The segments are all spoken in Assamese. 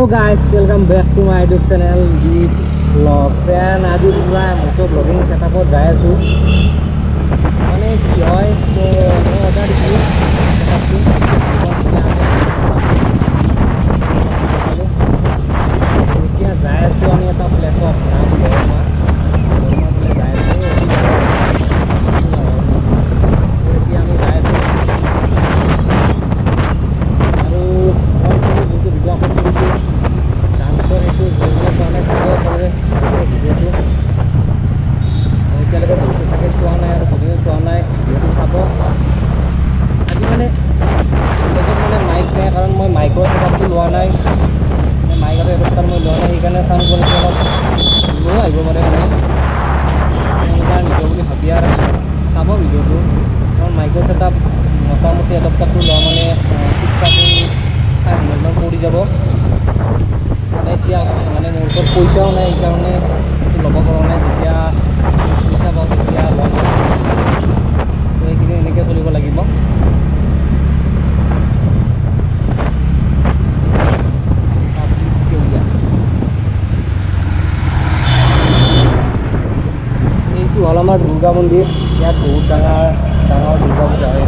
guys, welcome back to my YouTube channel Deep Vlogs. And আজি পুৰা মোটো ব্লগিং সেটআপত যাই আছো মানে কি হয় তো মই অৰ্ডাৰ দিছিলো সেটআপটো এতিয়া যাই আছো আমি এটা প্লেছত নাম বৰমা বলে যাই আছো এতিয়া আমি যাই আছো আৰু মই চাগে যোনটো ভিডিঅ' আপলোড কৰিছোঁ ডান্সৰ সেইটো যোনবিলাক কাৰণে চাব পাৰে ভিডিঅ'টো এতিয়ালৈকে বহুতে চাগে চোৱা নাই আৰু কোনেও চোৱা নাই ভিডিঅ'টো চাব আজি মানে লগত মানে মাইক নাই কাৰণ মই মাইকৰ ছেটআপটো লোৱা নাই মাইক আৰু এডপ্টাৰ মই লোৱা নাই সেইকাৰণে চাউণ্ড কোৱালিটি অলপ ল' আহিব পাৰে মানে এনেকুৱা নিজৰ বুলি ভাবি আৰু চাব ভিডিঅ'টো কাৰণ মাইকৰ ছেটআপ মোটামুটি এডপ্টাৰটো লোৱা মানে 6,500 পৰি যাব এতিয়া মানে মোৰ ওচৰত পইচাও নাই সেইকাৰণে সেইটো ল'ব পৰা নাই যেতিয়া পইচা পাওঁ তেতিয়া ল'ম তো এইখিনি এনেকৈ চলিব লাগিব এইটো হ'ল আমাৰ দুৰ্গা মন্দিৰ ইয়াত বহুত ডাঙৰ দুৰ্গা পূজা হয়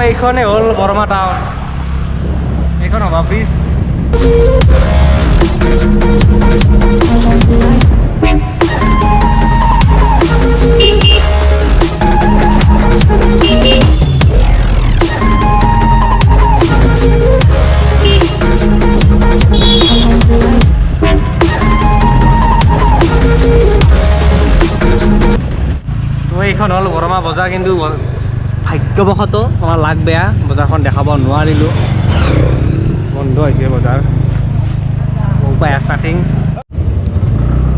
এইখনে হ'ল বৰমা টাউন এইখন অভাৰব্ৰিজ তো এইখন হ'ল বৰমা বজাৰ কিন্তু ভাগ্যবশত আমাৰ লাগ বেয়া বজাৰখন দেখাব নোৱাৰিলোঁ বন্ধ হৈছে বজাৰ উপায় ষ্টাৰ্টিং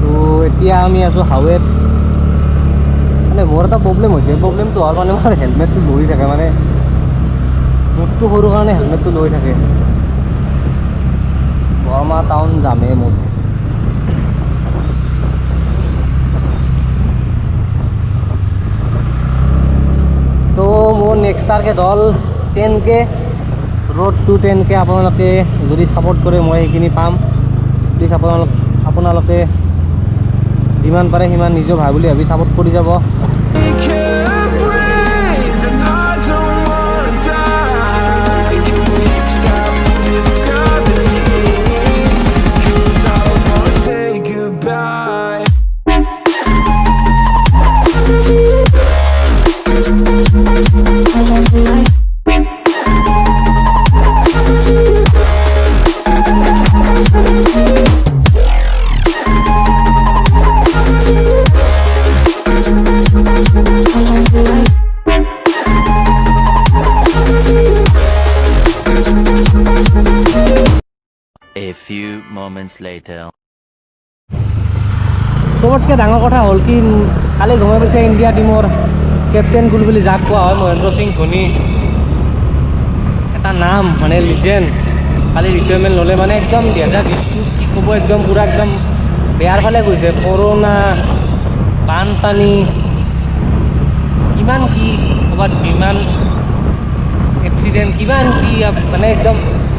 তো এতিয়া আমি আছোঁ হাৱেত মানে মোৰ এটা প্ৰব্লেম হৈছে প্ৰব্লেমটো হ'ল মানে মোৰ হেলমেটটো লৈ থাকে মানে মোৰটো সৰু কাৰণে হেলমেটটো লৈ থাকে বৰমা টাউন যামেই মোৰ তো মোৰ নেক্সট টাৰ্গেট হ'ল 10K ৰোড টু 10K আপোনালোকে যদি ছাপোৰ্ট কৰে মই সেইখিনি পাম প্লিজ আপোনালোকে যিমান পাৰে সিমান নিজৰ ভাই বুলি ভাবি ছাপোৰ্ট কৰি যাব A few moments later. চবতকৈ ডাঙৰ কথা হ'ল কি কালি গমাই পাইছে ইণ্ডিয়া টীমৰ কেপ্টেইন কোন বুলি যাক কোৱা হয় মহেন্দ্ৰ সিং ধোনী এটা নাম মানে লিজেণ্ড কালি ৰিটায়াৰমেণ্ট ল'লে মানে একদম 2020টো কি ক'ব একদম পূৰা একদম বেয়াৰ ফালে গৈছে কৰোণা বানপানী কিমান কি ক'ৰবাত বিমান এক্সিডেণ্ট কিমান কি মানে একদম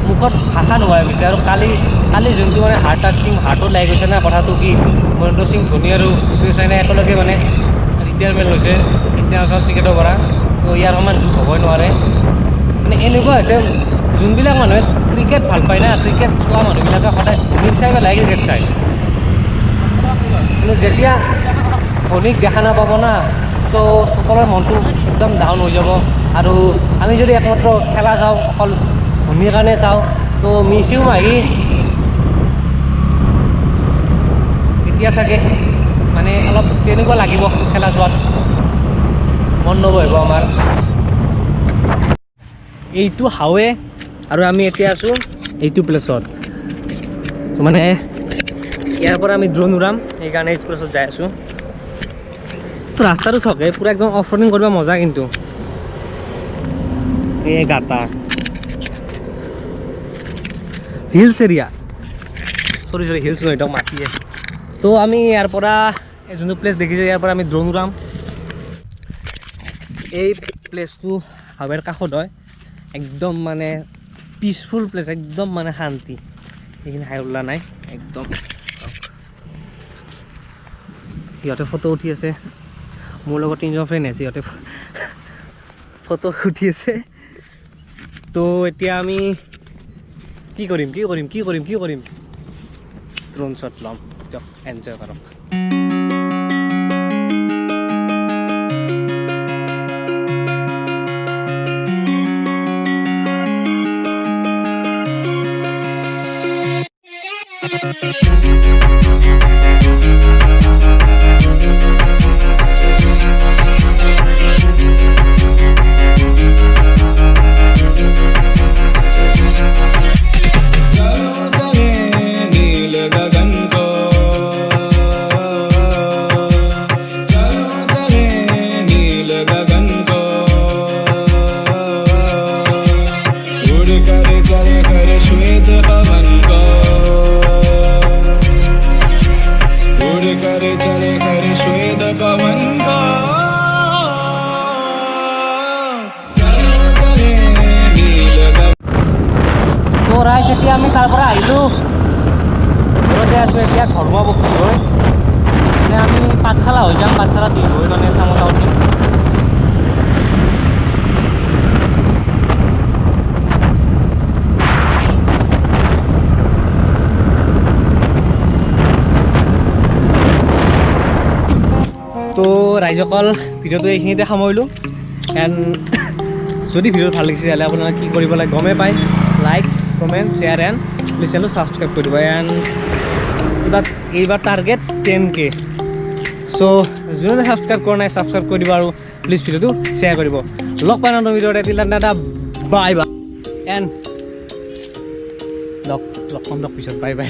মুখত ভাষা নোহোৱা গৈছে আৰু কালি যোনটো মানে হাৰ্টত লাগি গৈছে না কথাটো কি মহেন্দ্ৰ সিং ধোনী আৰু পৃথ্বী চাইনা একেলগে মানে ৰিটায়াৰমেণ্ট লৈছে ইণ্টাৰনেশ্যনেল ক্ৰিকেটৰ পৰা তো ইয়াৰ সমান দুখ হ'বই নোৱাৰে মানে এনেকুৱা হৈছে যোনবিলাক মানুহে ক্ৰিকেট ভাল পায় না ক্ৰিকেট চোৱা মানুহবিলাকে সদায় ধোনীক চাই পেলাই ক্ৰিকেট চায় কিন্তু যেতিয়া ধোনীক দেখা নাপাব না চ' সকলোৰে মনটো একদম ডাউন হৈ যাব আৰু আমি যদি একমাত্ৰ খেলা চাওঁ অকল ধোনীৰ কাৰণে চাওঁ তো মিছিও মাৰি তেতিয়া চাগে মানে অলপ তেনেকুৱা লাগিব খেলা চোৱাত মন নবহিব আমাৰ এইটো হাৱে আৰু আমি এতিয়া আছোঁ এইটো প্লেছত মানে ইয়াৰ পৰা আমি ড্ৰোন উৰাম সেইকাৰণে এইটো প্লেছত যাই আছোঁ তো ৰাস্তাটো চকে পুৰা একদম অফ ৰ'ডিং কৰিব মজা কিন্তু এই গাটা হিলছ এৰিয়া সৰি হিলছ নহয় একদম মাটি আছে তো আমি ইয়াৰ পৰা যোনটো প্লেচ দেখিছোঁ ইয়াৰ পৰা আমি ড্ৰোন উৰাম এই প্লেচটো হাৱেৰ কাষত হয় একদম মানে পিচফুল প্লেচ একদম মানে শান্তি সেইখিনি হাই উল্লা নাই একদম সিহঁতে ফটো উঠি আছে মোৰ লগত 3জন ফ্ৰেণ্ড আছে সিহঁতে ফটো উঠি আছে তো এতিয়া আমি কি কৰিম ড্ৰোন শ্বট ল'ম দিয়ক এনজয় কৰক ৰাইজ এতিয়া আমি তাৰ পৰা আহিলোঁ ঘৰতে আছোঁ এতিয়া ধৰ্মপক্ষী হৈ মানে আমি পাঠশালা হৈ যাম পাঠশালা দুই হৈ মানে চামতা উঠিম তো ৰাইজসকল ভিডিঅ'টো এইখিনিতে সামৰিলোঁ এণ্ড যদি ভিডিঅ'টো ভাল লাগিছে তেতিয়াহ'লে আপোনালোকে কি কৰিব লাগে গমেই পায় like comment share and please চেনেলটো ছাবস্ক্ৰাইব কৰি দিব এণ্ড এইবাৰ টাৰ্গেট 10K চ' যোনে ছাবস্ক্ৰাইব কৰা নাই ছাবস্ক্ৰাইব কৰি দিব আৰু প্লিজ ভিডিঅ'টো শ্বেয়াৰ কৰিব লগ পাই নতুন ভিডিঅ'ত এটা বাই বাই এণ্ড লগ পাম পিছত বাই বাই